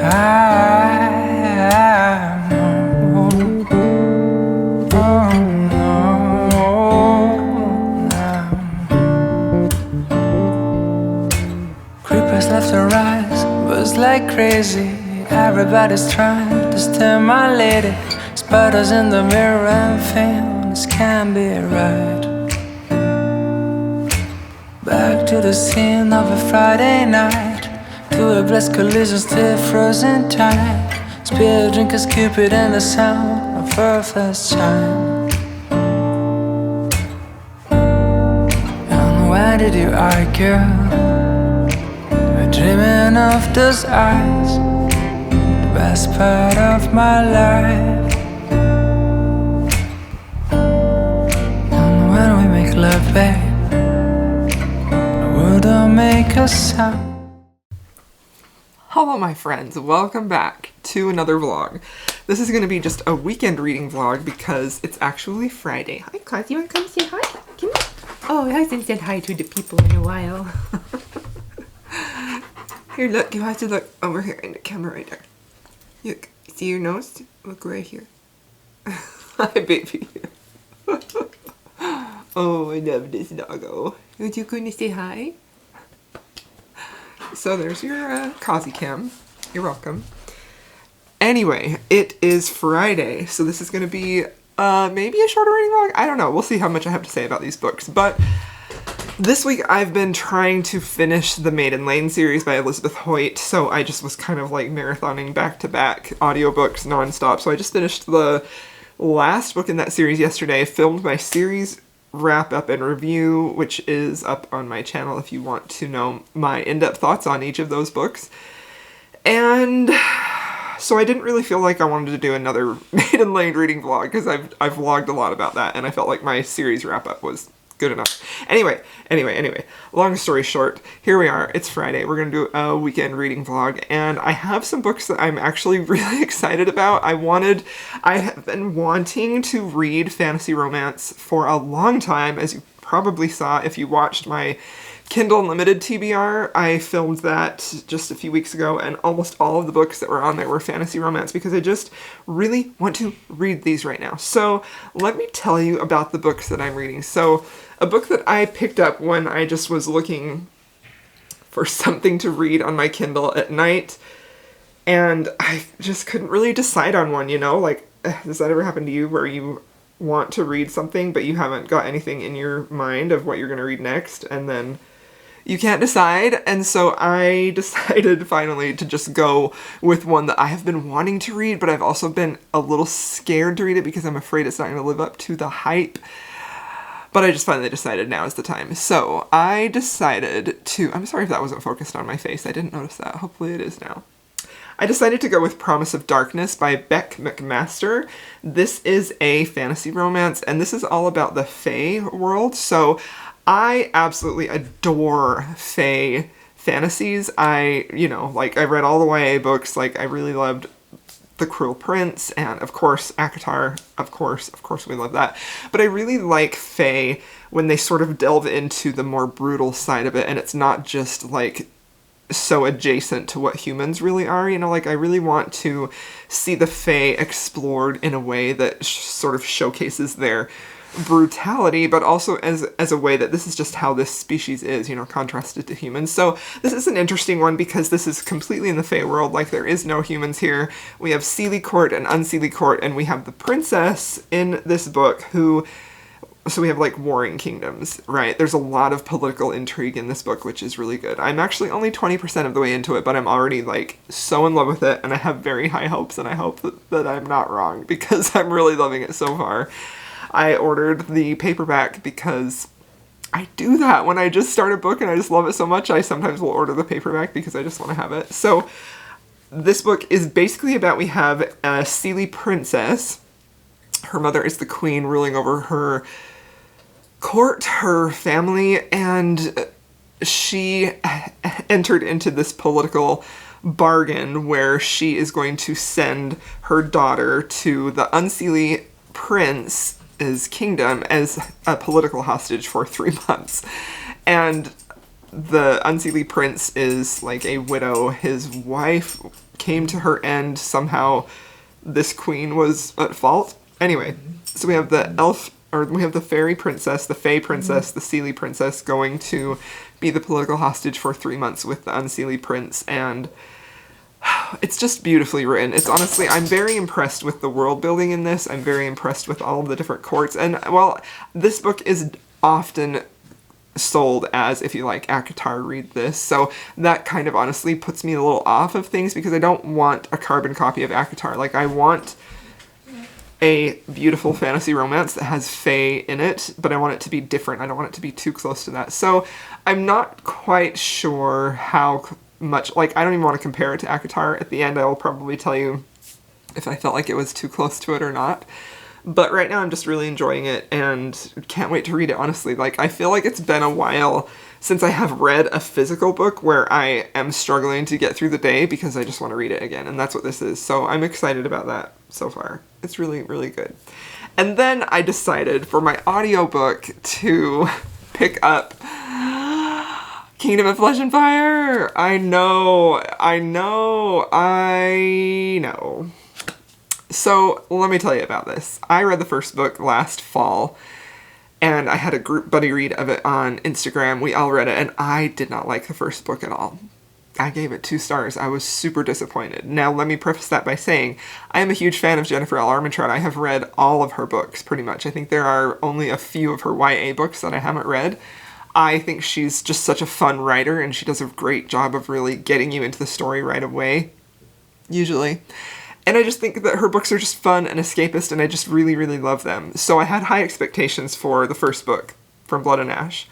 Creepers left to rise, buzz like crazy. Everybody's trying to stimulate it. Spiders in the mirror and things can't be right. Back to the scene of a Friday night, to a blessed collision still frozen tight. Spear drinkers, Cupid and the sound of her first chime. And why did you argue? We're dreaming of those eyes, the best part of my life. And when we make love, babe, don't make a sound. Hello my friends, welcome back to another vlog. This is going to be just a weekend reading vlog because it's actually Friday. Hi Claus, you want to come say hi? Come here. Oh, I haven't said hi to the people in a while. Here, look, you have to look over here in the camera right there. Look, see your nose? Look right here. Hi baby. Oh, I love this doggo. Would you going to say hi? So there's your cozy cam. You're welcome. Anyway, it is Friday, so this is going to be maybe a shorter reading vlog. I don't know. We'll see how much I have to say about these books. But this week I've been trying to finish the Maiden Lane series by Elizabeth Hoyt, so I just was kind of like marathoning back-to-back audiobooks nonstop. So I just finished the last book in that series yesterday, filmed my series wrap up and review, which is up on my channel if you want to know my in-depth thoughts on each of those books. And so I didn't really feel like I wanted to do another Maiden Lane reading vlog because I've vlogged a lot about that and I felt like my series wrap up was good enough. Anyway, long story short, here we are. It's Friday. We're gonna do a weekend reading vlog, and I have some books that I'm actually really excited about. I have been wanting to read fantasy romance for a long time, as you probably saw if you watched my Kindle Unlimited TBR. I filmed that just a few weeks ago, and almost all of the books that were on there were fantasy romance because I just really want to read these right now. So let me tell you about the books that I'm reading. So a book that I picked up when I just was looking for something to read on my Kindle at night, and I just couldn't really decide on one, you know? Like, does that ever happen to you where you want to read something but you haven't got anything in your mind of what you're going to read next, and then you can't decide? And so I decided finally to just go with one that I have been wanting to read, but I've also been a little scared to read it because I'm afraid it's not going to live up to the hype. But I just finally decided now is the time. So I decided to, I'm sorry if that wasn't focused on my face. I didn't notice that. Hopefully it is now. I decided to go with Promise of Darkness by Beck Mcmaster. This is a fantasy romance, and this is all about the Fae world. So I absolutely adore Fae fantasies. I read all the YA books. Like, I really loved The Cruel Prince, and of course, ACOTAR, of course we love that. But I really like Fae when they sort of delve into the more brutal side of it, and it's not just, like, so adjacent to what humans really are, you know? Like, I really want to see the Fae explored in a way that sort of showcases their brutality, but also as a way that this is just how this species is, you know, contrasted to humans. So this is an interesting one because this is completely in the Fae world. Like, there is no humans here. We have Seelie Court and Unseelie Court, and we have the princess in this book so we have, like, warring kingdoms, right? There's a lot of political intrigue in this book, which is really good. I'm actually only 20% of the way into it, but I'm already, like, so in love with it, and I have very high hopes, and I hope that I'm not wrong because I'm really loving it so far. I ordered the paperback because I do that when I just start a book and I just love it so much. I sometimes will order the paperback because I just want to have it. So this book is basically about, we have a Seelie princess. Her mother is the queen ruling over her court, her family, and she entered into this political bargain where she is going to send her daughter to the Unseelie prince's kingdom as a political hostage for 3 months. And the Unseelie prince is like a widow. His wife came to her end, somehow this queen was at fault. Anyway, so we have the fairy princess, the fae princess, the Seelie princess going to be the political hostage for 3 months with the Unseelie prince, and it's just beautifully written. It's honestly, I'm very impressed with the world building in this. I'm very impressed with all of the different courts, and well, this book is often sold as, if you like ACOTAR, read this. So that kind of honestly puts me a little off of things, because I don't want a carbon copy of ACOTAR. Like, I want a beautiful fantasy romance that has fae in it, but I want it to be different. I don't want it to be too close to that. So I'm not quite sure how much, like, I don't even want to compare it to ACOTAR. At the end, I will probably tell you if I felt like it was too close to it or not. But right now I'm just really enjoying it and can't wait to read it, honestly. Like, I feel like it's been a while since I have read a physical book where I am struggling to get through the day because I just want to read it again, and that's what this is. So I'm excited about that so far. It's really, really good. And then I decided for my audiobook to pick up Kingdom of Flesh and Fire. I know. So, let me tell you about this. I read the first book last fall, and I had a group buddy read of it on Instagram. We all read it, and I did not like the first book at all. I gave it 2 stars. I was super disappointed. Now, let me preface that by saying, I am a huge fan of Jennifer L. Armentrout. I have read all of her books, pretty much. I think there are only a few of her YA books that I haven't read. I think she's just such a fun writer, and she does a great job of really getting you into the story right away, usually. And I just think that her books are just fun and escapist, and I just really, really love them. So I had high expectations for the first book, From Blood and Ash,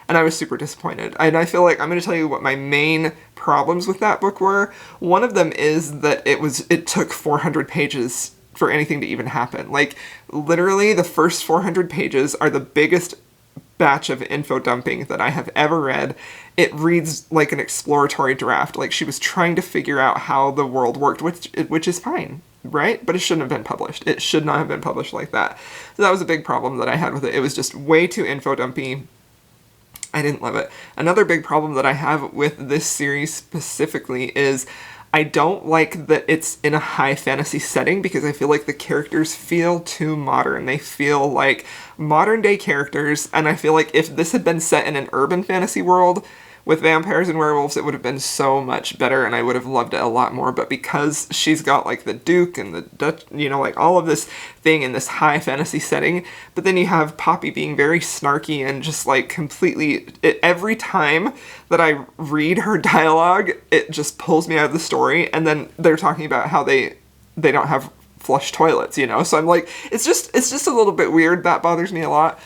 and I was super disappointed. And I feel like I'm going to tell you what my main problems with that book were. One of them is that it took 400 pages for anything to even happen. Like, literally, the first 400 pages are the biggest batch of info dumping that I have ever read. It reads like an exploratory draft. Like, she was trying to figure out how the world worked, which is fine, right? But it shouldn't have been published. It should not have been published like that. So that was a big problem that I had with it. It was just way too info dumpy. I didn't love it. Another big problem that I have with this series specifically is I don't like that it's in a high fantasy setting, because I feel like the characters feel too modern. They feel like modern day characters, and I feel like if this had been set in an urban fantasy world with vampires and werewolves, it would have been so much better, and I would have loved it a lot more. But because she's got like the Duke and the Dutch, like all of this thing in this high fantasy setting, but then you have Poppy being very snarky and just like every time that I read her dialogue, it just pulls me out of the story. And then they're talking about how they don't have flush toilets, so I'm like, it's just a little bit weird. That bothers me a lot.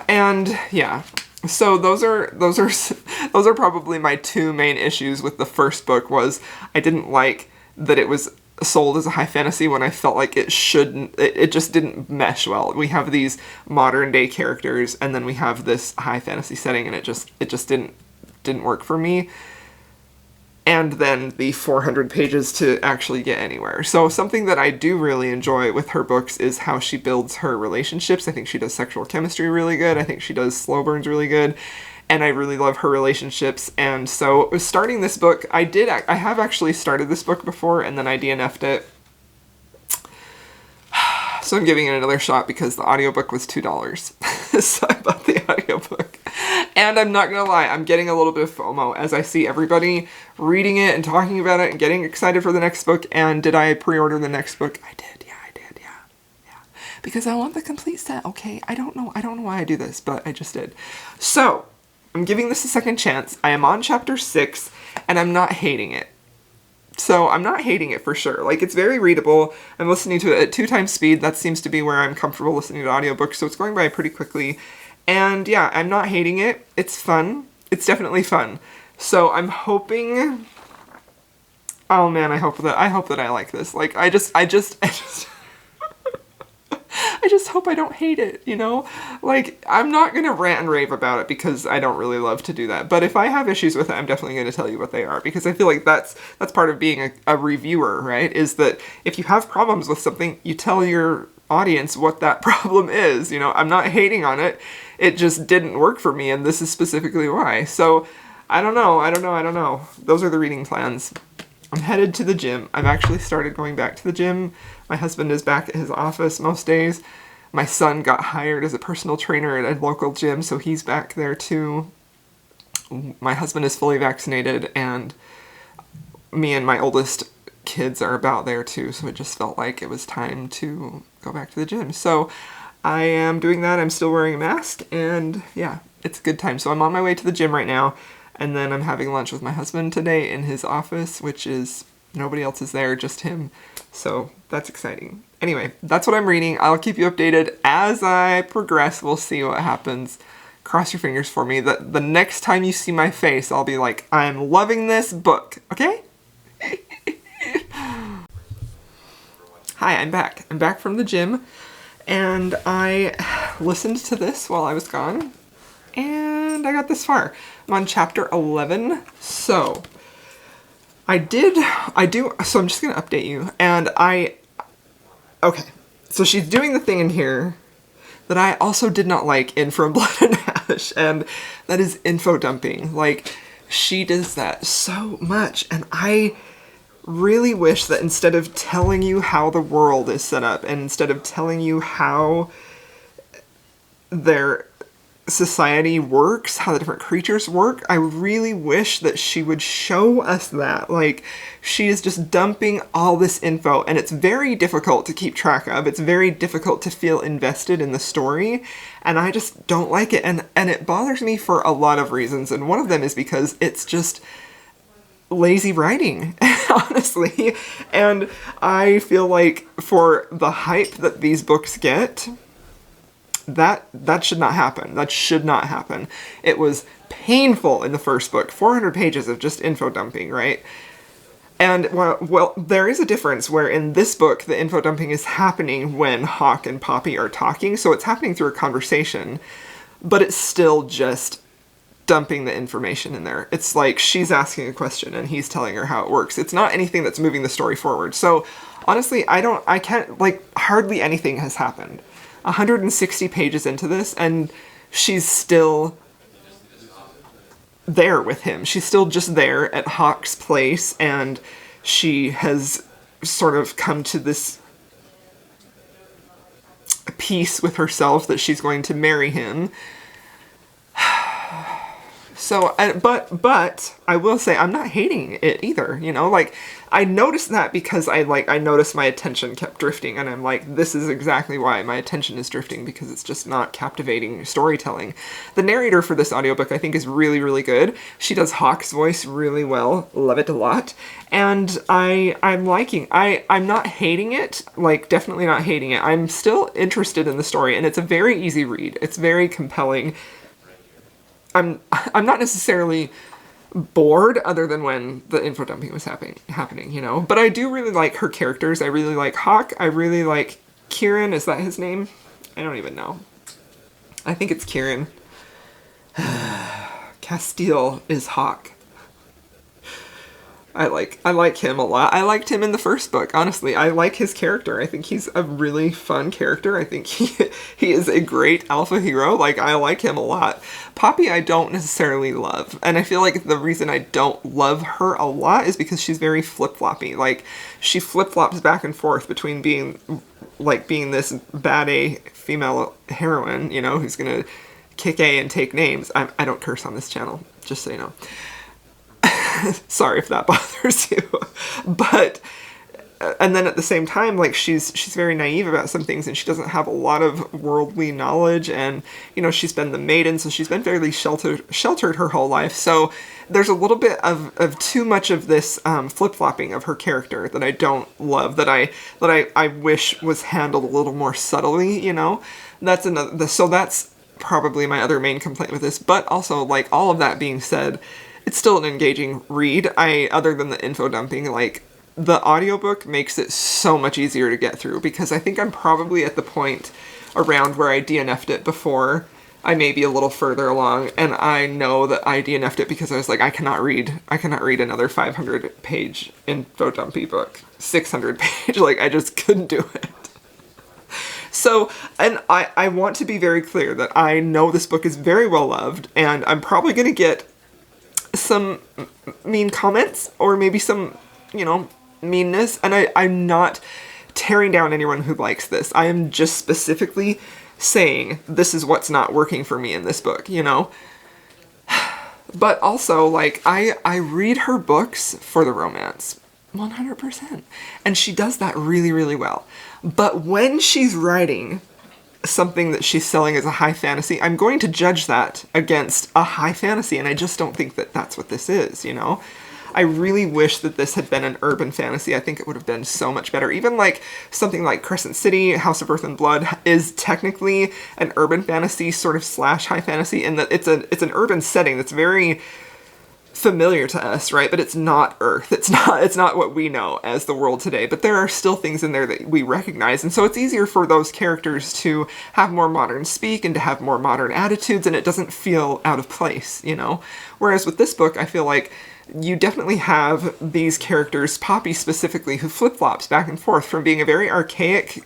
And yeah. So those are probably my 2 main issues with the first book. Was I didn't like that it was sold as a high fantasy when I felt like it shouldn't. It just didn't mesh well. We have these modern day characters, and then we have this high fantasy setting, and it just didn't work for me. And then the 400 pages to actually get anywhere. So something that I do really enjoy with her books is how she builds her relationships. I think she does sexual chemistry really good. I think she does slow burns really good. And I really love her relationships. And so starting this book, I have actually started this book before, and then I DNF'd it. So I'm giving it another shot because the audiobook was $2. So I bought the audiobook. And I'm not gonna lie, I'm getting a little bit of FOMO as I see everybody reading it and talking about it and getting excited for the next book. And did I pre-order the next book? I did, yeah. Because I want the complete set, okay? I don't know why I do this, but I just did. So, I'm giving this a second chance. I am on chapter 6, and I'm not hating it. So I'm not hating it for sure. Like, it's very readable. I'm listening to it at 2 times speed. That seems to be where I'm comfortable listening to audiobooks, so it's going by pretty quickly. And yeah, I'm not hating it. It's fun. It's definitely fun. So I'm hoping... Oh man, I hope that I like this. Like, I just I just hope I don't hate it, Like, I'm not gonna rant and rave about it because I don't really love to do that. But if I have issues with it, I'm definitely gonna tell you what they are, because I feel like that's part of being a reviewer, right? Is that if you have problems with something, you tell your audience what that problem is. I'm not hating on it. It just didn't work for me, and this is specifically why. So, I don't know. Those are the reading plans. I'm headed to the gym. I've actually started going back to the gym. My husband is back at his office most days. My son got hired as a personal trainer at a local gym, so he's back there too. My husband is fully vaccinated, and me and my oldest kids are about there too, so it just felt like it was time to go back to the gym. So I am doing that. I'm still wearing a mask, and yeah, it's a good time. So I'm on my way to the gym right now, and then I'm having lunch with my husband today in his office, which is, nobody else is there, just him. So that's exciting. Anyway, that's what I'm reading. I'll keep you updated as I progress. We'll see what happens. Cross your fingers for me that the next time you see my face, I'll be like, I'm loving this book, okay? Hi, I'm back. I'm back from the gym, and I listened to this while I was gone, and I got this far. I'm on chapter 11, so so I'm just gonna update you, and okay, so she's doing the thing in here that I also did not like in From Blood and Ash, and that is info dumping. Like, she does that so much, and I really wish that instead of telling you how the world is set up, and instead of telling you how their society works, how the different creatures work, I really wish that she would show us that. Like, she is just dumping all this info, and it's very difficult to keep track of. It's very difficult to feel invested in the story, and I just don't like it. And it bothers me for a lot of reasons, and one of them is because it's just lazy writing, honestly. And I feel like for the hype that these books get, that should not happen. That should not happen. It was painful in the first book. 400 pages of just info dumping, right? And, well, there is a difference where in this book, the info dumping is happening when Hawk and Poppy are talking, so it's happening through a conversation, but it's still just dumping the information in there. It's like she's asking a question and he's telling her how it works. It's not anything that's moving the story forward. So, honestly, I can't, like, hardly anything has happened. 160 pages into this, and she's still there with him. She's still just there at Hawk's place, and she has sort of come to this peace with herself that she's going to marry him. So, but I will say I'm not hating it either, you know, like, I noticed that because I noticed my attention kept drifting, and I'm like, this is exactly why my attention is drifting, because it's just not captivating storytelling. The narrator for this audiobook I think is really, really good. She does Hawk's voice really well, love it a lot, and I'm not hating it, like, definitely not hating it. I'm still interested in the story, and it's a very easy read. It's very compelling. I'm not necessarily bored other than when the info dumping was happening, you know? But I do really like her characters. I really like Hawk. I really like Kieran. Is that his name? I don't even know. I think it's Kieran. Castile is Hawk. I like him a lot. I liked him in the first book, honestly. I like his character. I think he's a really fun character. I think he is a great alpha hero. Like, I like him a lot. Poppy I don't necessarily love. And I feel like the reason I don't love her a lot is because she's very flip-floppy. Like, she flip-flops back and forth between being this bad A female heroine, you know, who's gonna kick A and take names. I don't curse on this channel, just so you know. Sorry if that bothers you, but and then at the same time, like, she's very naive about some things, and she doesn't have a lot of worldly knowledge, and, you know, she's been the maiden, so she's been fairly sheltered her whole life. So there's a little bit of too much of this flip-flopping of her character that I don't love, that I wish was handled a little more subtly, you know. So that's probably my other main complaint with this. But also, like, all of that being said, it's still an engaging read. Other than the info dumping, like, the audiobook makes it so much easier to get through, because I think I'm probably at the point around where I DNF'd it before. I may be a little further along, and I know that I DNF'd it because I was like, I cannot read another 500-page info dumpy book. 600-page, like, I just couldn't do it. So, and I want to be very clear that I know this book is very well loved, and I'm probably going to get some mean comments, or maybe some meanness. And I'm not tearing down anyone who likes this. I am just specifically saying this is what's not working for me in this book, But also, like, I read her books for the romance. 100%. And she does that really, really well. But when she's writing something that she's selling as a high fantasy, I'm going to judge that against a high fantasy, and I just don't think that that's what this is, I really wish that this had been an urban fantasy. I think it would have been so much better. Even like something like Crescent City, House of Earth and Blood is technically an urban fantasy sort of / high fantasy in that it's an urban setting that's very familiar to us, right? But it's not Earth. It's not what we know as the world today. But there are still things in there that we recognize. And so it's easier for those characters to have more modern speak and to have more modern attitudes, and it doesn't feel out of place, Whereas with this book, I feel like you definitely have these characters, Poppy specifically, who flip-flops back and forth from being a very archaic,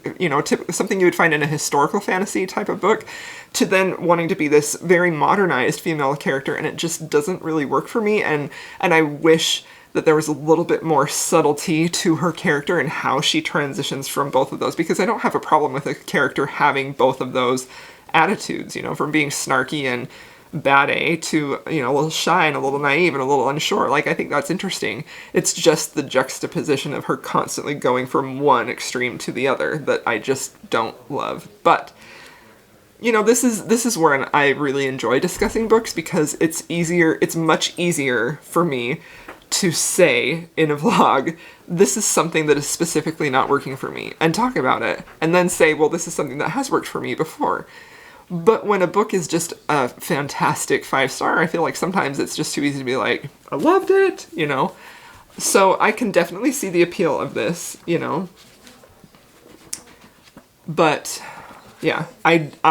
something you would find in a historical fantasy type of book, to then wanting to be this very modernized female character, and it just doesn't really work for me, and I wish that there was a little bit more subtlety to her character and how she transitions from both of those, because I don't have a problem with a character having both of those attitudes, from being snarky and bad A to, a little shy and a little naive and a little unsure. Like, I think that's interesting. It's just the juxtaposition of her constantly going from one extreme to the other that I just don't love. But, this is where I really enjoy discussing books, because it's much easier for me to say in a vlog, this is something that is specifically not working for me, and talk about it, and then say, well, this is something that has worked for me before. But when a book is just a fantastic 5-star, I feel like sometimes it's just too easy to be like, I loved it, So I can definitely see the appeal of this, But yeah, I don't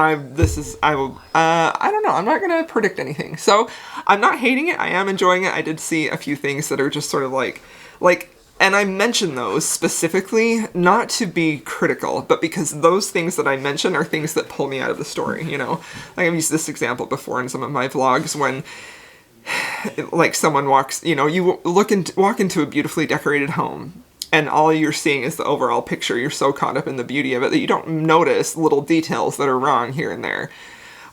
know, I'm not gonna predict anything. So I'm not hating it, I am enjoying it. I did see a few things that are just sort of like, and I mention those specifically not to be critical, but because those things that I mention are things that pull me out of the story, Like, I've used this example before in some of my vlogs when, like, someone walks, you walk into a beautifully decorated home, and all you're seeing is the overall picture. You're so caught up in the beauty of it that you don't notice little details that are wrong here and there.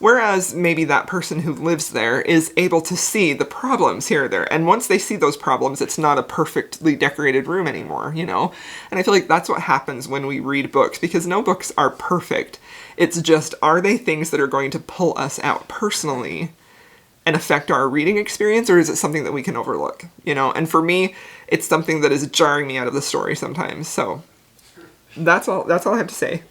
Whereas maybe that person who lives there is able to see the problems here or there. And once they see those problems, it's not a perfectly decorated room anymore, And I feel like that's what happens when we read books, because no books are perfect. It's just, are they things that are going to pull us out personally and affect our reading experience, or is it something that we can overlook, And for me, it's something that is jarring me out of the story sometimes. So that's all I have to say.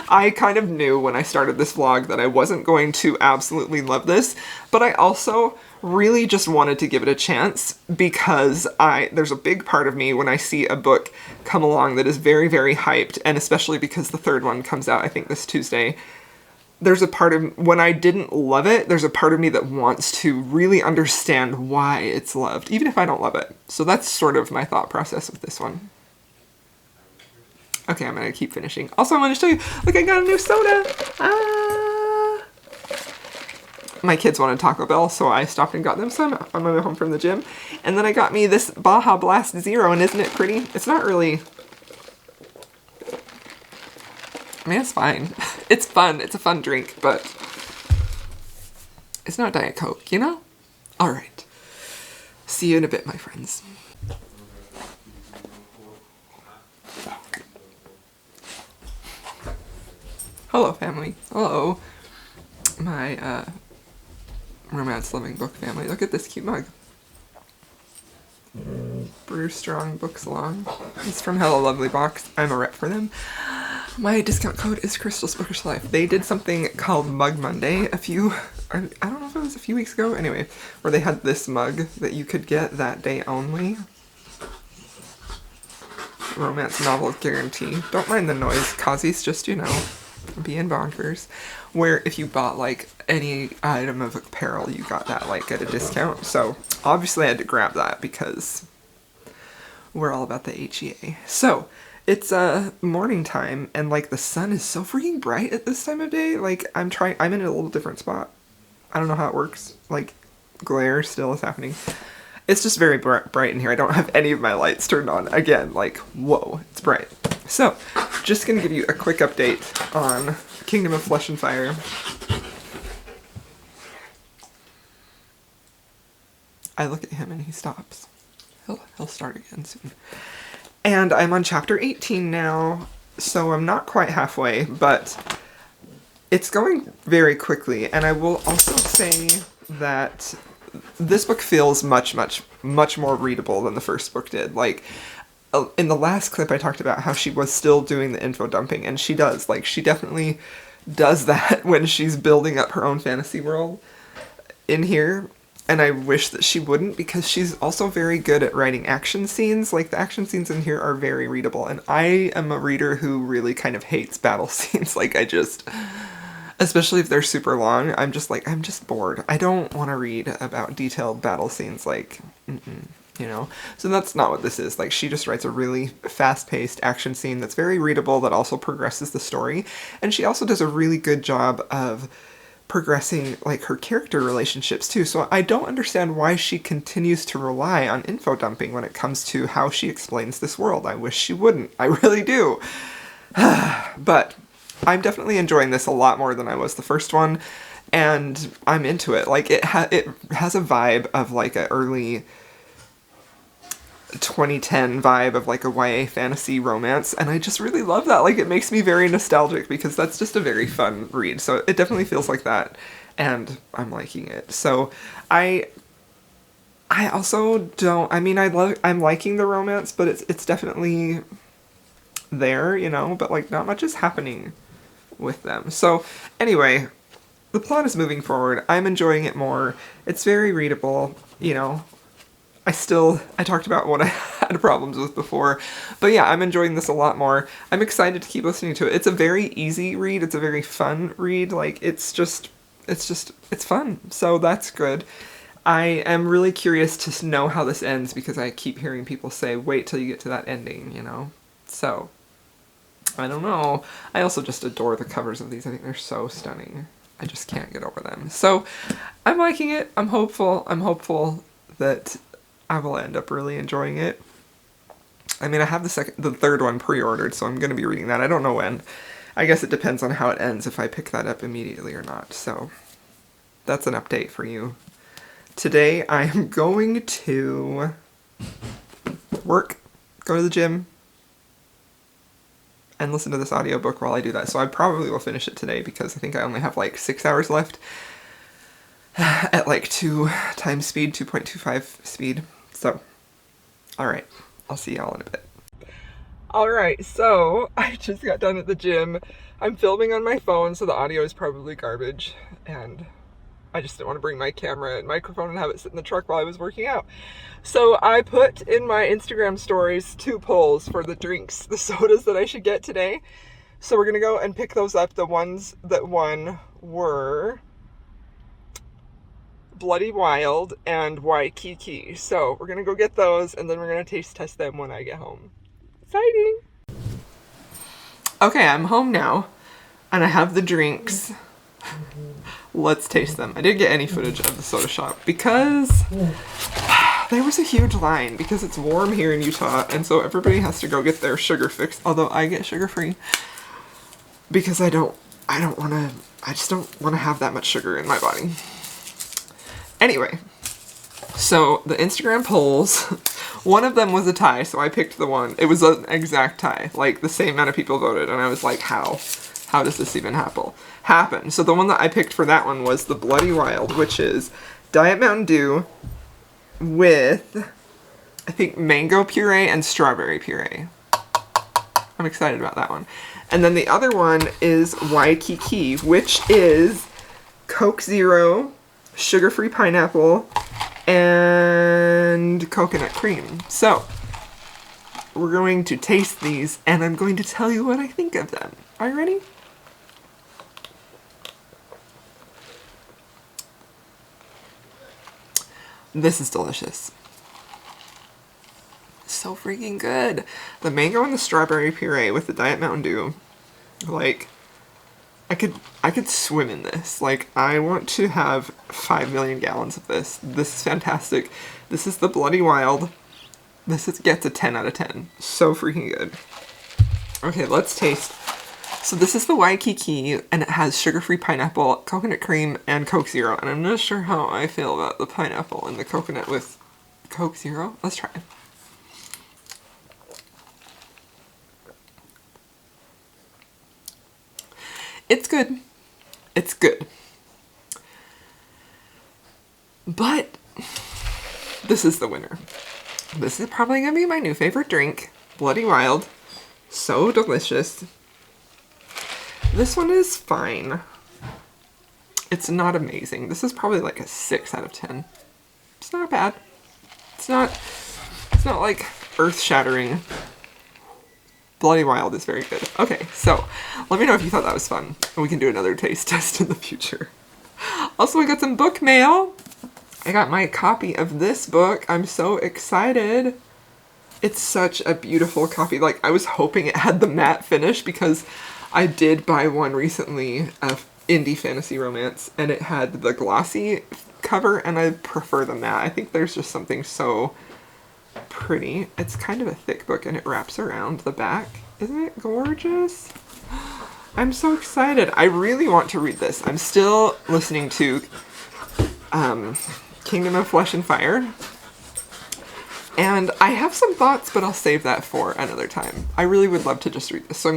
I kind of knew when I started this vlog that I wasn't going to absolutely love this, but I also really just wanted to give it a chance, because there's a big part of me when I see a book come along that is very, very hyped, and especially because the third one comes out, I think, this Tuesday. There's a part of, when I didn't love it, there's a part of me that wants to really understand why it's loved, even if I don't love it. So that's sort of my thought process with this one. Okay, I'm gonna keep finishing. Also, I want to show you, look, I got a new soda! My kids wanted Taco Bell, so I stopped and got them some on my way home from the gym. And then I got me this Baja Blast Zero, and isn't it pretty? It's not really... I mean, it's fine. It's fun. It's a fun drink, but it's not Diet Coke, Alright. See you in a bit, my friends. Hello, family. Hello. My, romance-loving book family. Look at this cute mug. Brew Strong Books Along. It's from Hello Lovely Box. I'm a rep for them. My discount code is Crystal's Bookish Life. They did something called Mug Monday I don't know if it was a few weeks ago, anyway, where they had this mug that you could get that day only. Romance novel guarantee. Don't mind the noise, Kazi's just, being bonkers. Where if you bought, like, any item of apparel, you got that, like, at a discount. So, obviously I had to grab that because we're all about the HEA. So, it's morning time, and, like, the sun is so freaking bright at this time of day. Like, I'm in a little different spot. I don't know how it works. Like, glare still is happening. It's just very bright in here. I don't have any of my lights turned on. Again, like, whoa, it's bright. So, just gonna give you a quick update on Kingdom of Flesh and Fire. I look at him and he stops. He'll start again soon. And I'm on chapter 18 now, so I'm not quite halfway, but it's going very quickly. And I will also say that this book feels much more readable than the first book did. Like, in the last clip I talked about how she was still doing the info dumping, and she does. Like, she definitely does that when she's building up her own fantasy world in here. And I wish that she wouldn't, because she's also very good at writing action scenes. Like, the action scenes in here are very readable. And I am a reader who really kind of hates battle scenes. Like, especially if they're super long, I'm just bored. I don't want to read about detailed battle scenes, like, you know? So that's not what this is. Like, she just writes a really fast-paced action scene that's very readable, that also progresses the story. And she also does a really good job of progressing, like, her character relationships too. So I don't understand why she continues to rely on info dumping when it comes to how she explains this world. I wish she wouldn't. I really do. But I'm definitely enjoying this a lot more than I was the first one, and I'm into it. Like, it has a vibe of like an early 2010 vibe of like a YA fantasy romance, and I just really love that. Like, it makes me very nostalgic because that's just a very fun read. So it definitely feels like that, and I'm liking it. So I also don't, I mean, I'm liking the romance, but it's definitely there, you know, but like not much is happening with them. So anyway, the plot is moving forward. I'm enjoying it more. It's very readable, you know. I talked about what I had problems with before, but yeah, I'm enjoying this a lot more. I'm excited to keep listening to it. It's a very easy read. It's a very fun read. Like, it's fun. So that's good. I am really curious to know how this ends, because I keep hearing people say, wait till you get to that ending, you know? So, I don't know. I also just adore the covers of these. I think they're so stunning. I just can't get over them. So, I'm liking it. I'm hopeful. I'm hopeful that I will end up really enjoying it. I mean, I have the third one pre-ordered, so I'm going to be reading that. I don't know when. I guess it depends on how it ends, if I pick that up immediately or not. So, that's an update for you. Today, I am going to work, go to the gym, and listen to this audiobook while I do that. So I probably will finish it today, because I think I only have like 6 hours left at like 2 times speed, 2.25 speed. So, alright, I'll see y'all in a bit. Alright, so I just got done at the gym. I'm filming on my phone, so the audio is probably garbage, and I just didn't want to bring my camera and microphone and have it sit in the truck while I was working out. So I put in my Instagram stories 2 polls for the drinks, the sodas that I should get today. So we're gonna go and pick those up. The ones that won were Bloody Wild and Waikiki. So we're gonna go get those, and then we're gonna taste test them when I get home. Exciting! Okay, I'm home now, and I have the drinks. Let's taste them. I didn't get any footage of the soda shop because there was a huge line, because it's warm here in Utah, and so everybody has to go get their sugar fix. Although I get sugar free, because I just don't want to have that much sugar in my body. Anyway, so the Instagram polls, one of them was a tie, so I picked the one. It was an exact tie, like the same amount of people voted, and I was like, how does this even happen? So the one that I picked for that one was the Bloody Wild, which is Diet Mountain Dew with, I think, mango puree and strawberry puree. I'm excited about that one. And then the other one is Waikiki, which is Coke Zero, sugar-free pineapple, and coconut cream. So, we're going to taste these, and I'm going to tell you what I think of them. Are you ready? This is delicious. So freaking good. The mango and the strawberry puree with the Diet Mountain Dew. Like, I could swim in this. Like, I want to have 5 million gallons of this. This is fantastic. This is the Bloody Wild. Gets a 10 out of 10. So freaking good. Okay, let's taste. So this is the Waikiki, and it has sugar-free pineapple, coconut cream, and Coke Zero. And I'm not sure how I feel about the pineapple and the coconut with Coke Zero. Let's try it. It's good. It's good. But this is the winner. This is probably going to be my new favorite drink. Bloody Wild. So delicious. This one is fine. It's not amazing. This is probably like a 6 out of 10. It's not bad. It's not like earth-shattering. Bloody Wild is very good. Okay, so let me know if you thought that was fun, and we can do another taste test in the future. Also, I got some book mail. I got my copy of this book. I'm so excited. It's such a beautiful copy. Like, I was hoping it had the matte finish because I did buy one recently of indie fantasy romance, and it had the glossy cover, and I prefer the matte. I think there's just something so pretty. It's kind of a thick book, and it wraps around the back. Isn't it gorgeous? I'm so excited. I really want to read this. I'm still listening to Kingdom of Flesh and Fire, and I have some thoughts, but I'll save that for another time. I really would love to just read this, so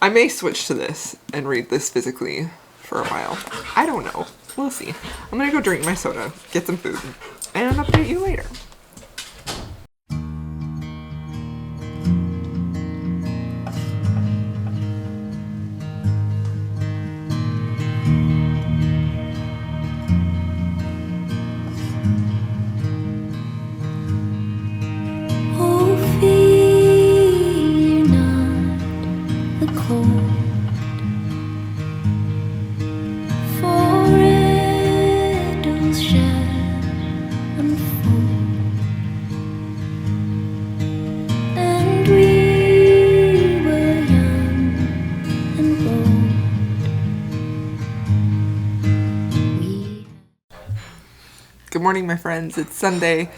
I may switch to this and read this physically for a while. I don't know. We'll see. I'm gonna go drink my soda, get some food, and update you later. Good morning, my friends. It's Sunday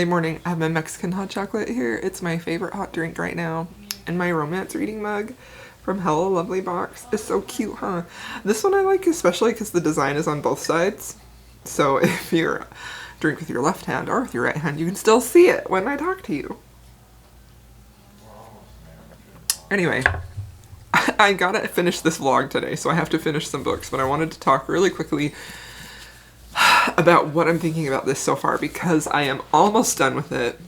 morning. I have my Mexican hot chocolate here. It's my favorite hot drink right now. And my romance reading mug from Hello Lovely box is so cute, huh? This one I like especially because the design is on both sides. So if you drink with your left hand or with your right hand, you can still see it when I talk to you. Anyway, I gotta finish this vlog today, so I have to finish some books, but I wanted to talk really quickly about what I'm thinking about this so far, because I am almost done with it.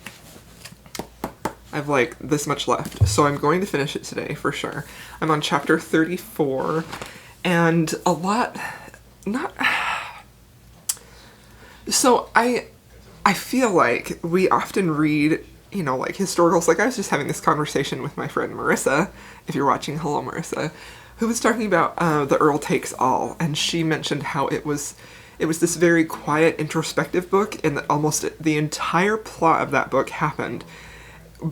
I have like this much left, so I'm going to finish it today for sure. I'm on chapter 34, and a lot, so I feel like we often read, you know, like historicals. Like I was just having this conversation with my friend Marissa, if you're watching, hello Marissa, who was talking about The Earl Takes All, and she mentioned how it was this very quiet, introspective book, and that almost the entire plot of that book happened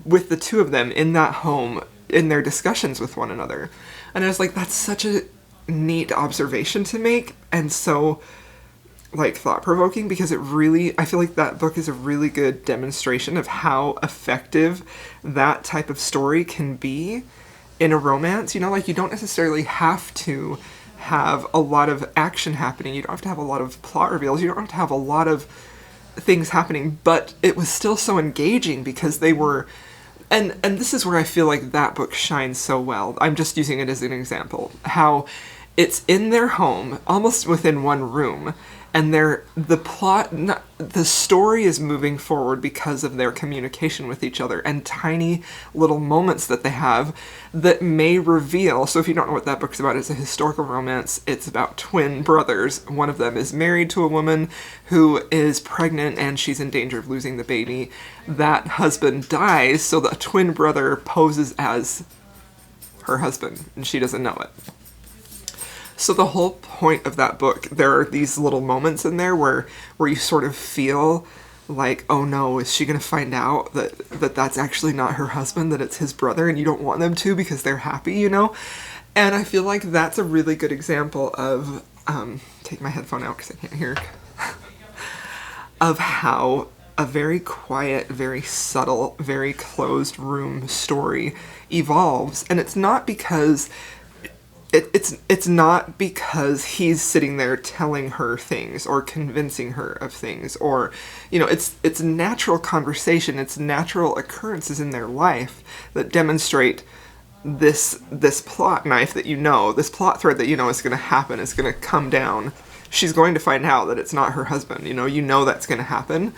with the two of them in that home, in their discussions with one another. And I was like, that's such a neat observation to make, and so, like, thought-provoking, because I feel like that book is a really good demonstration of how effective that type of story can be in a romance. You know, like, you don't necessarily have to have a lot of action happening. You don't have to have a lot of plot reveals. You don't have to have a lot of things happening, but it was still so engaging because they were, and this is where I feel like that book shines so well. I'm just using it as an example. How it's in their home, almost within one room, and the story is moving forward because of their communication with each other and tiny little moments that they have that may reveal. So if you don't know what that book's about, it's a historical romance. It's about twin brothers. One of them is married to a woman who is pregnant and she's in danger of losing the baby. That husband dies, so the twin brother poses as her husband, and she doesn't know it. So the whole point of that book, there are these little moments in there where you sort of feel like, oh no, is she going to find out that that's actually not her husband, that it's his brother, and you don't want them to because they're happy, you know? And I feel like that's a really good example of, take my headphone out because I can't hear, of how a very quiet, very subtle, very closed room story evolves. And it's not because it's not because he's sitting there telling her things or convincing her of things, or, you know, it's natural conversation, it's natural occurrences in their life that demonstrate this plot knife that, you know, this plot thread that, you know, is going to happen, is going to come down. She's going to find out that it's not her husband, you know that's going to happen.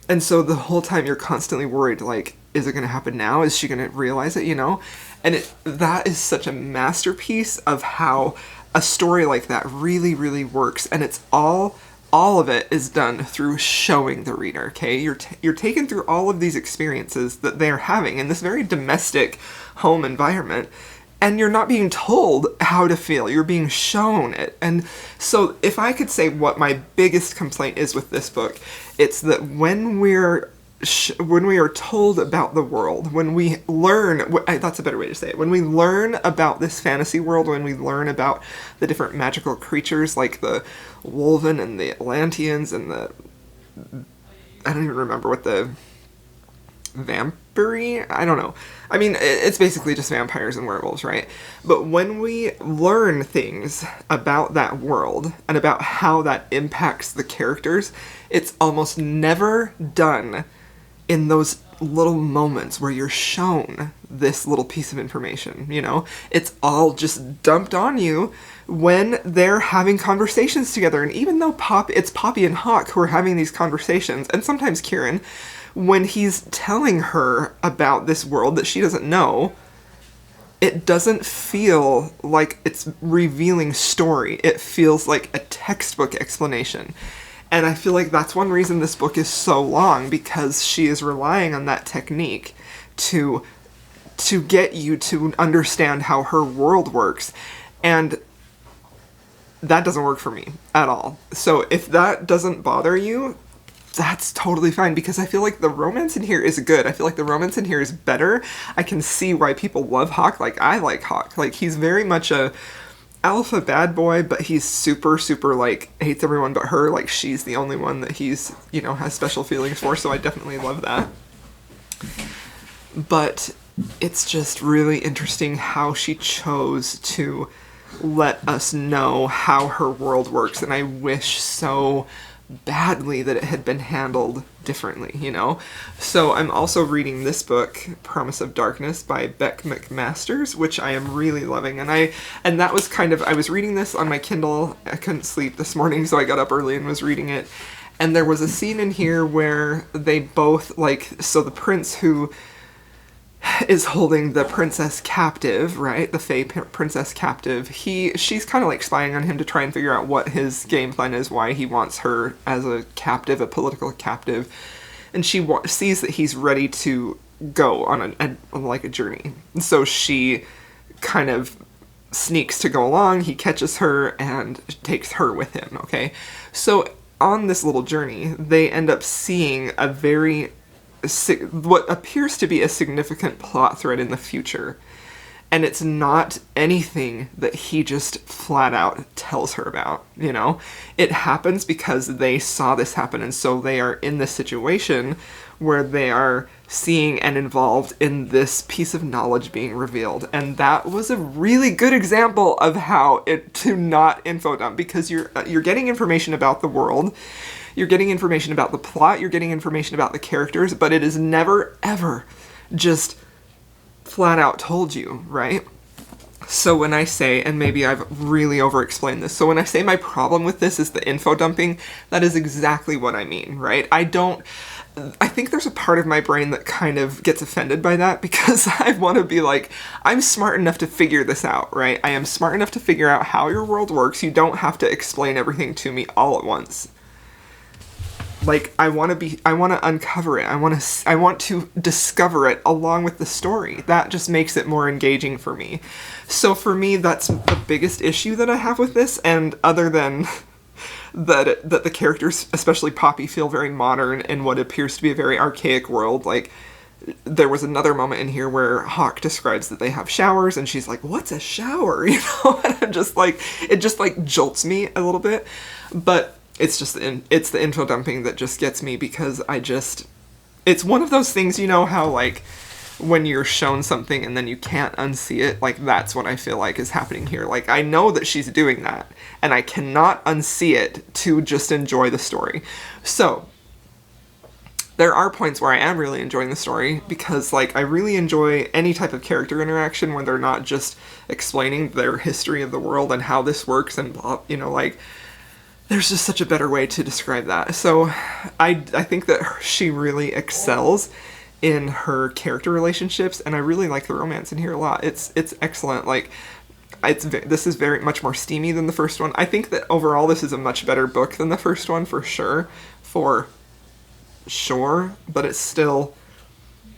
And so the whole time you're constantly worried, like, is it going to happen now? Is she going to realize it, you know? And that is such a masterpiece of how a story like that really, really works. And it's all of it is done through showing the reader, okay? You're taken through all of these experiences that they're having in this very domestic home environment. And you're not being told how to feel, you're being shown it. And so if I could say what my biggest complaint is with this book, it's that when we are told about the world, when we learn, that's a better way to say it, when we learn about this fantasy world, when we learn about the different magical creatures like the Wolven and the Atlanteans and I don't even remember what the vampire, I don't know. I mean, it's basically just vampires and werewolves, right? But when we learn things about that world and about how that impacts the characters, it's almost never done in those little moments where you're shown this little piece of information, you know? It's all just dumped on you when they're having conversations together. And even though it's Poppy and Hawk who are having these conversations, and sometimes Kieran, when he's telling her about this world that she doesn't know, it doesn't feel like it's revealing story. It feels like a textbook explanation. And I feel like that's one reason this book is so long, because she is relying on that technique to get you to understand how her world works. And that doesn't work for me at all. So if that doesn't bother you, that's totally fine, because I feel like the romance in here is good. I feel like the romance in here is better. I can see why people love Hawk. Like, I like Hawk. Like, he's very much a alpha bad boy, but he's super, super, like, hates everyone but her. Like, she's the only one that he's, you know, has special feelings for, so I definitely love that. But it's just really interesting how she chose to let us know how her world works, and I wish so badly that it had been handled differently, you know? So I'm also reading this book, Promise of Darkness by Beck Mcmasters, which I am really loving. And that was kind of, I was reading this on my Kindle. I couldn't sleep this morning, so I got up early and was reading it. And there was a scene in here where they both, like, so the prince who is holding the princess captive, right? The Fae princess captive. She's kind of like spying on him to try and figure out what his game plan is, why he wants her as a captive, a political captive. And she sees that he's ready to go on a journey. So she kind of sneaks to go along. He catches her and takes her with him, okay? So on this little journey, they end up seeing what appears to be a significant plot thread in the future. And it's not anything that he just flat out tells her about, you know? It happens because they saw this happen, and so they are in this situation where they are seeing and involved in this piece of knowledge being revealed. And that was a really good example of how to not info dump, because you're getting information about the world, you're getting information about the plot, you're getting information about the characters, but it is never, ever just flat out told you, right? So when I say, and maybe I've really over-explained this, so when I say my problem with this is the info dumping, that is exactly what I mean, right? I think there's a part of my brain that kind of gets offended by that, because I want to be like, I'm smart enough to figure this out, right? I am smart enough to figure out how your world works. You don't have to explain everything to me all at once. Like, I want to uncover it. I want to discover it along with the story. That just makes it more engaging for me. So for me, that's the biggest issue that I have with this. And other than that the characters, especially Poppy, feel very modern in what appears to be a very archaic world, like, there was another moment in here where Hawk describes that they have showers, and she's like, what's a shower? You know, and I'm just like, it just like jolts me a little bit. But it's just, it's the info dumping that just gets me, because it's one of those things, you know, how like when you're shown something and then you can't unsee it, like that's what I feel like is happening here. Like, I know that she's doing that, and I cannot unsee it to just enjoy the story. So there are points where I am really enjoying the story, because like I really enjoy any type of character interaction where they're not just explaining their history of the world and how this works and blah, you know, like there's just such a better way to describe that. So I think that she really excels in her character relationships, and I really like the romance in here a lot. It's excellent. Like, this is very much more steamy than the first one. I think that overall this is a much better book than the first one, for sure, but it's still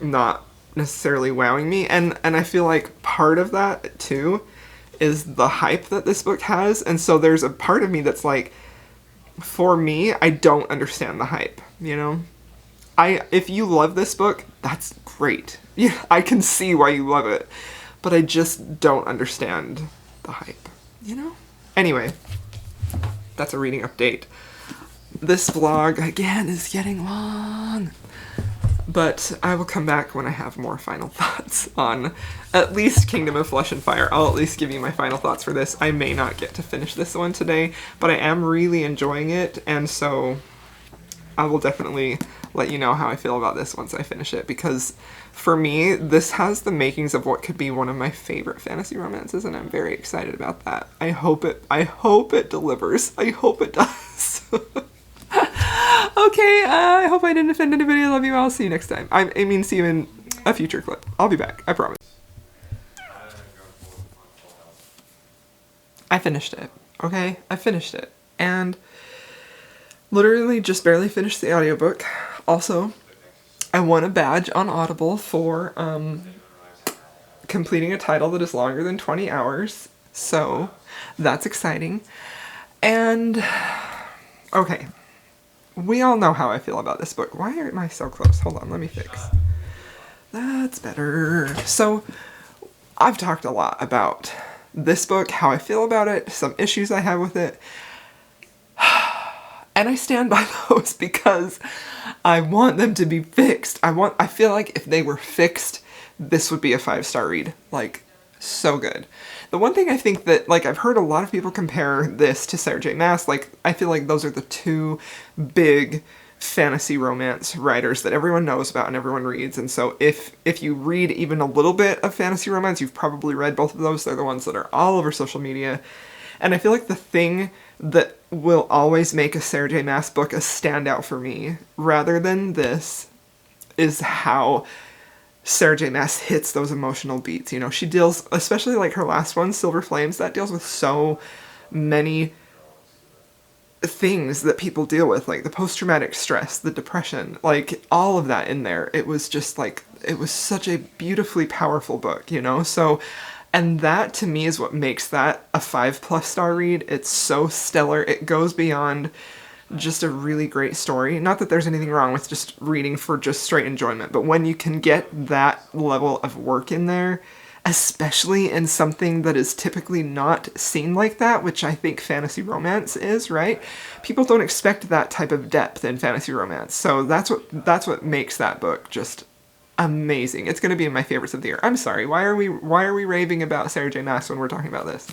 not necessarily wowing me, and I feel like part of that too is the hype that this book has, and so there's a part of me that's like, for me, I don't understand the hype, you know? If you love this book, that's great. Yeah, I can see why you love it, but I just don't understand the hype, you know? Anyway, that's a reading update. This vlog, again, is getting long, but I will come back when I have more final thoughts on at least Kingdom of Flesh and Fire. I'll at least give you my final thoughts for this. I may not get to finish this one today, but I am really enjoying it, and so I will definitely let you know how I feel about this once I finish it, because for me, this has the makings of what could be one of my favorite fantasy romances, and I'm very excited about that. I hope it delivers. I hope it does. Okay, I hope I didn't offend anybody. I love you. I'll see you next time. I mean, see you in a future clip. I'll be back. I promise. I finished it. Okay? I finished it. And literally just barely finished the audiobook. Also, I won a badge on Audible for completing a title that is longer than 20 hours. So, that's exciting. And, okay. We all know how I feel about this book. Why am I so close? Hold on, let me fix. That's better. So, I've talked a lot about this book, how I feel about it, some issues I have with it. And I stand by those because I want them to be fixed. I feel like if they were fixed, this would be a 5-star read. Like, so good. The one thing I think that, like, I've heard a lot of people compare this to Sarah J. Maas. Like, I feel like those are the two big fantasy romance writers that everyone knows about and everyone reads. And so if you read even a little bit of fantasy romance, you've probably read both of those. They're the ones that are all over social media. And I feel like the thing that will always make a Sarah J. Maas book a standout for me, rather than this, is how Sarah J. Maas hits those emotional beats. You know, she deals, especially like her last one, Silver Flames, that deals with so many things that people deal with, like the post-traumatic stress, the depression, like all of that in there. It was just like, it was such a beautifully powerful book, you know? So, and that to me is what makes that a 5+ star read. It's so stellar. It goes beyond just a really great story. Not that there's anything wrong with just reading for just straight enjoyment, but when you can get that level of work in there, especially in something that is typically not seen like that, which I think fantasy romance is, right? People don't expect that type of depth in fantasy romance. So that's what makes that book just amazing. It's going to be in my favorites of the year. I'm sorry. Why are we raving about Sarah J. Maas when we're talking about this?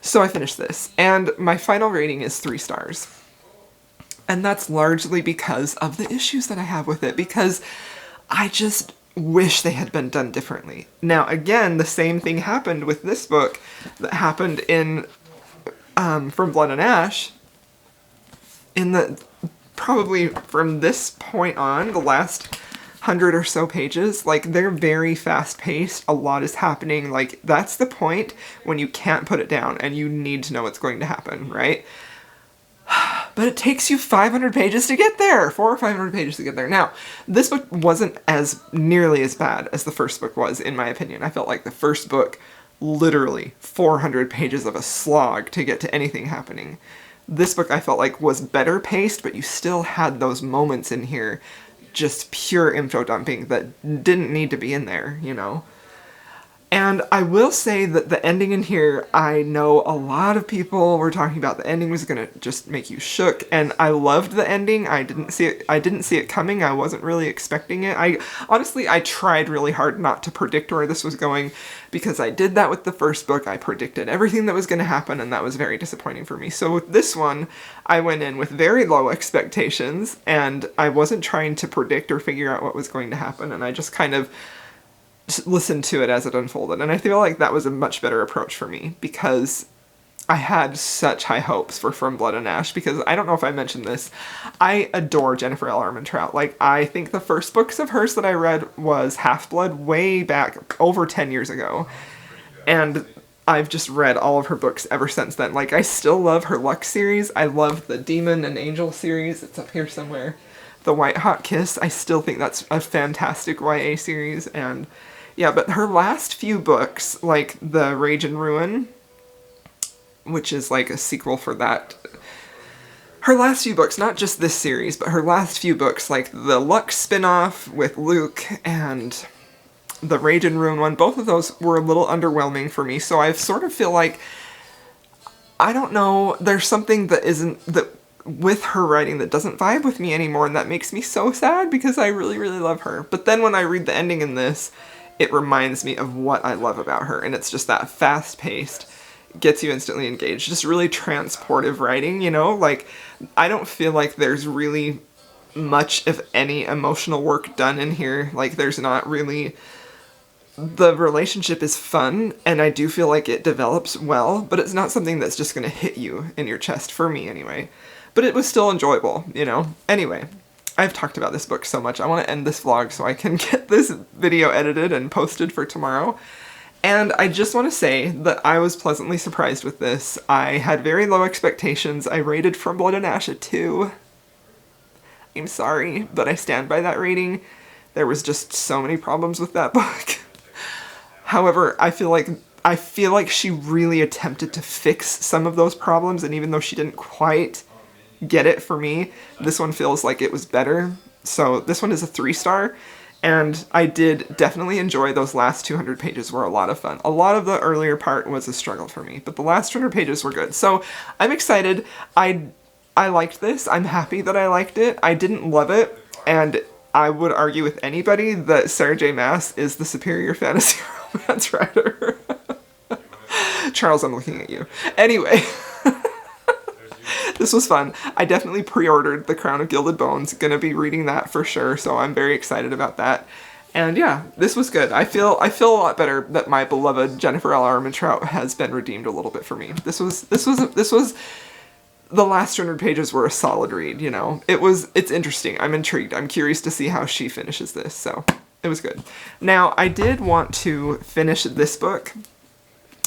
So I finished this, and my final rating is 3 stars. And that's largely because of the issues that I have with it, because I just wish they had been done differently. Now, again, the same thing happened with this book that happened in From Blood and Ash. In the, probably from this point on, the last 100 or so pages, like, they're very fast-paced, a lot is happening, like, that's the point when you can't put it down and you need to know what's going to happen, right? But it takes you 500 pages to get there, 400 or 500 pages to get there. Now, this book wasn't as nearly as bad as the first book was, in my opinion. I felt like the first book, literally 400 pages of a slog to get to anything happening. This book I felt like was better paced, but you still had those moments in here just pure info dumping that didn't need to be in there, you know? And I will say that the ending in here, I know a lot of people were talking about the ending was gonna just make you shook, and I loved the ending. I didn't see it coming. I wasn't really expecting it. Honestly, I tried really hard not to predict where this was going, because I did that with the first book. I predicted everything that was gonna happen, and that was very disappointing for me. So with this one, I went in with very low expectations, and I wasn't trying to predict or figure out what was going to happen, and I just kind of listen to it as it unfolded. And I feel like that was a much better approach for me, because I had such high hopes for From Blood and Ash, because I don't know if I mentioned this, I adore Jennifer L. Armentrout. Like, I think the first books of hers that I read was Half-Blood way back over 10 years ago. And I've just read all of her books ever since then. Like, I still love her Lux series. I love the Demon and Angel series. It's up here somewhere. The White Hot Kiss, I still think that's a fantastic YA series. And yeah, but her last few books, like the Rage and Ruin, which is like a sequel for that, her last few books, not just this series, but her last few books, like the Lux spin-off with Luke and the Rage and Ruin one, both of those were a little underwhelming for me. So I sort of feel like, I don't know, there's something that with her writing that doesn't vibe with me anymore, and that makes me so sad, because I really, really love her. But then when I read the ending in this, it reminds me of what I love about her, and it's just that fast-paced, gets you instantly engaged, just really transportive writing, you know? Like, I don't feel like there's really much of any emotional work done in here. Like, there's not really... The relationship is fun, and I do feel like it develops well, but it's not something that's just gonna hit you in your chest, for me anyway. But it was still enjoyable, you know? Anyway, I've talked about this book so much. I want to end this vlog so I can get this video edited and posted for tomorrow. And I just want to say that I was pleasantly surprised with this. I had very low expectations. I rated From Blood and Ash a 2. I'm sorry, but I stand by that rating. There was just so many problems with that book. However, I feel like she really attempted to fix some of those problems, and even though she didn't quite get it for me, this one feels like it was better. So this one is a 3-star, and I did definitely enjoy those last 200 pages were a lot of fun. A lot of the earlier part was a struggle for me, but the last 200 pages were good. So I'm excited. I liked this. I'm happy that I liked it. I didn't love it, and I would argue with anybody that Sarah J. Maas is the superior fantasy romance writer. Charles, I'm looking at you. Anyway. This was fun. I definitely pre-ordered The Crown of Gilded Bones. Gonna be reading that for sure, so I'm very excited about that. And yeah, this was good. I feel a lot better that my beloved Jennifer L. Armentrout has been redeemed a little bit for me. This was the last 200 pages were a solid read, you know. It's interesting. I'm intrigued. I'm curious to see how she finishes this, so it was good. Now, I did want to finish this book.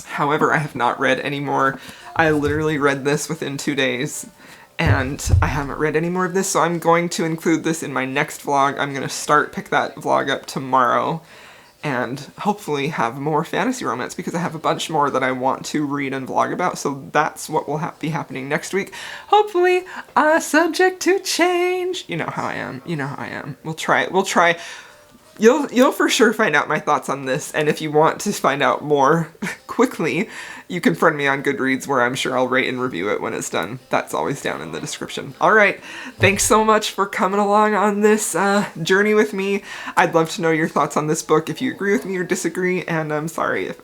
However, I have not read any more. I literally read this within 2 days, and I haven't read any more of this, so I'm going to include this in my next vlog. I'm going to pick that vlog up tomorrow, and hopefully have more fantasy romance, because I have a bunch more that I want to read and vlog about, so that's what will be happening next week. Hopefully, subject to change. You know how I am. You know how I am. We'll try. You'll for sure find out my thoughts on this, and if you want to find out more quickly, you can friend me on Goodreads, where I'm sure I'll rate and review it when it's done. That's always down in the description. Alright, thanks so much for coming along on this journey with me. I'd love to know your thoughts on this book, if you agree with me or disagree, and I'm sorry if,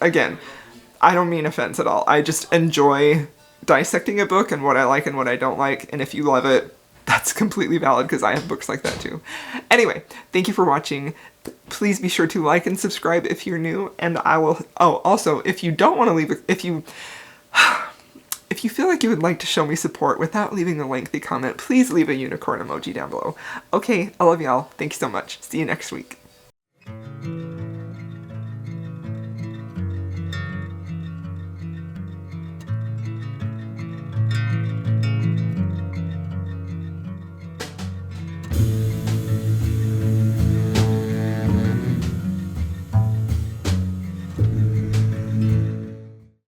again, I don't mean offense at all. I just enjoy dissecting a book and what I like and what I don't like, and if you love it, that's completely valid, because I have books like that too. Anyway, thank you for watching. Please be sure to like and subscribe if you're new, and I will... Oh, also, if you don't want to leave... If you feel like you would like to show me support without leaving a lengthy comment, please leave a unicorn emoji down below. Okay, I love y'all. Thank you so much. See you next week.